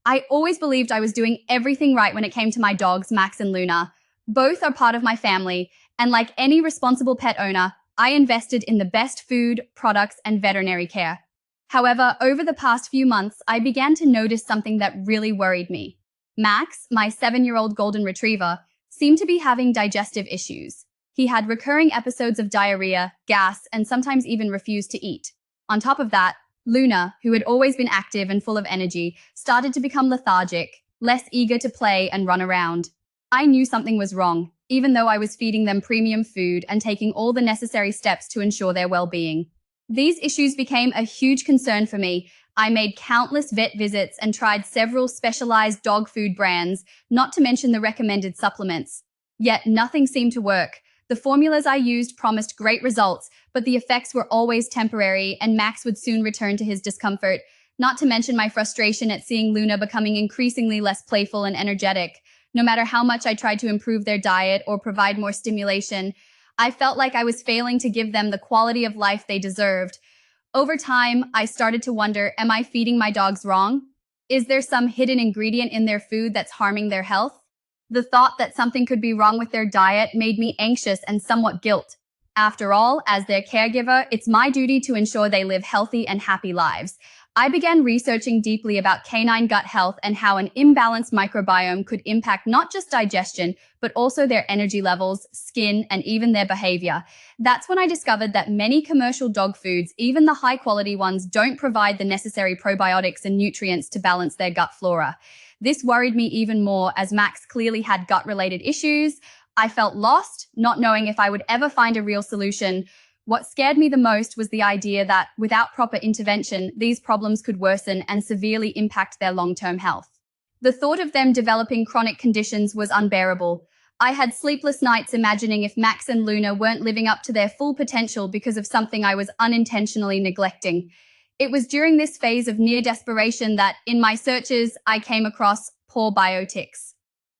I always believed I was doing everything right when it came to my dogs, Max and Luna. Both are part of my family, and like any responsible pet owner, I invested in the best food, products, and veterinary care. However, over the past few months, I began to notice something that really worried me. Max, my 7-year-old golden retriever, seemed to be having digestive issues. He had recurring episodes of diarrhea, gas, and sometimes even refused to eat. On top of that, Luna, who had always been active and full of energy, started to become lethargic, less eager to play and run around. I knew something was wrong, even though I was feeding them premium food and taking all the necessary steps to ensure their well-being. These issues became a huge concern for me. I made countless vet visits and tried several specialized dog food brands, not to mention the recommended supplements. Yet nothing seemed to work. The formulas I used promised great results, but the effects were always temporary, and Max would soon return to his discomfort, not to mention my frustration at seeing Luna becoming increasingly less playful and energetic. No matter how much I tried to improve their diet or provide more stimulation, I felt like I was failing to give them the quality of life they deserved. Over time, I started to wonder, am I feeding my dogs wrong? Is there some hidden ingredient in their food that's harming their health? The thought that something could be wrong with their diet made me anxious and somewhat guilt. After all, as their caregiver, it's my duty to ensure they live healthy and happy lives. I began researching deeply about canine gut health and how an imbalanced microbiome could impact not just digestion, but also their energy levels, skin, and even their behavior. That's when I discovered that many commercial dog foods, even the high-quality ones, don't provide the necessary probiotics and nutrients to balance their gut flora. This worried me even more as Max clearly had gut-related issues. I felt lost, not knowing if I would ever find a real solution. What scared me the most was the idea that, without proper intervention, these problems could worsen and severely impact their long-term health. The thought of them developing chronic conditions was unbearable. I had sleepless nights imagining if Max and Luna weren't living up to their full potential because of something I was unintentionally neglecting. It was during this phase of near desperation that, in my searches, I came across Pawbiotix.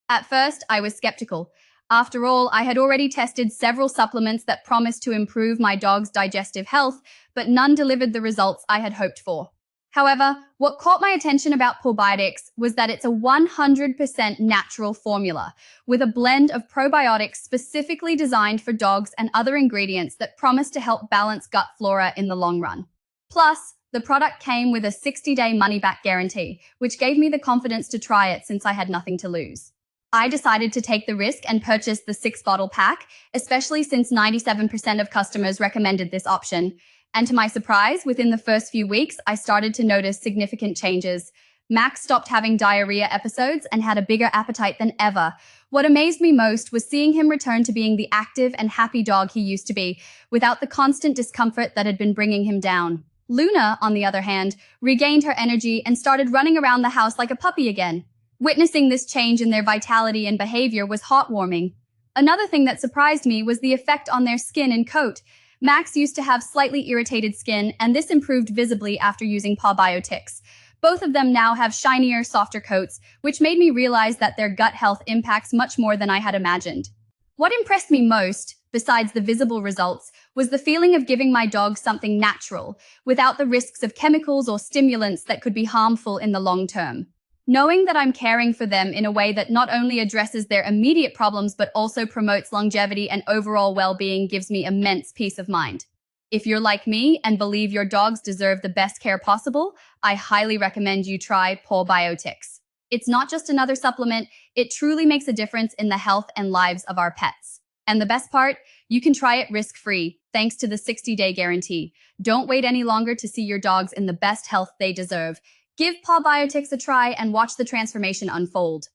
At first, I was skeptical. After all, I had already tested several supplements that promised to improve my dog's digestive health, but none delivered the results I had hoped for. However, what caught my attention about Pawbiotix was that it's a 100% natural formula, with a blend of probiotics specifically designed for dogs and other ingredients that promise to help balance gut flora in the long run. Plus, the product came with a 60-day money-back guarantee, which gave me the confidence to try it since I had nothing to lose. I decided to take the risk and purchase the 6-bottle pack, especially since 97% of customers recommended this option. And to my surprise, within the first few weeks, I started to notice significant changes. Max stopped having diarrhea episodes and had a bigger appetite than ever. What amazed me most was seeing him return to being the active and happy dog he used to be, without the constant discomfort that had been bringing him down. Luna, on the other hand, regained her energy and started running around the house like a puppy again. Witnessing this change in their vitality and behavior was heartwarming. Another thing that surprised me was the effect on their skin and coat. Max used to have slightly irritated skin, and this improved visibly after using Pawbiotix. Both of them now have shinier, softer coats, which made me realize that their gut health impacts much more than I had imagined. What impressed me most, besides the visible results, was the feeling of giving my dog something natural, without the risks of chemicals or stimulants that could be harmful in the long term. Knowing that I'm caring for them in a way that not only addresses their immediate problems but also promotes longevity and overall well-being gives me immense peace of mind. If you're like me and believe your dogs deserve the best care possible, I highly recommend you try Pawbiotix. It's not just another supplement, it truly makes a difference in the health and lives of our pets. And the best part, you can try it risk-free, thanks to the 60-day guarantee. Don't wait any longer to see your dogs in the best health they deserve. Give Pawbiotix a try and watch the transformation unfold.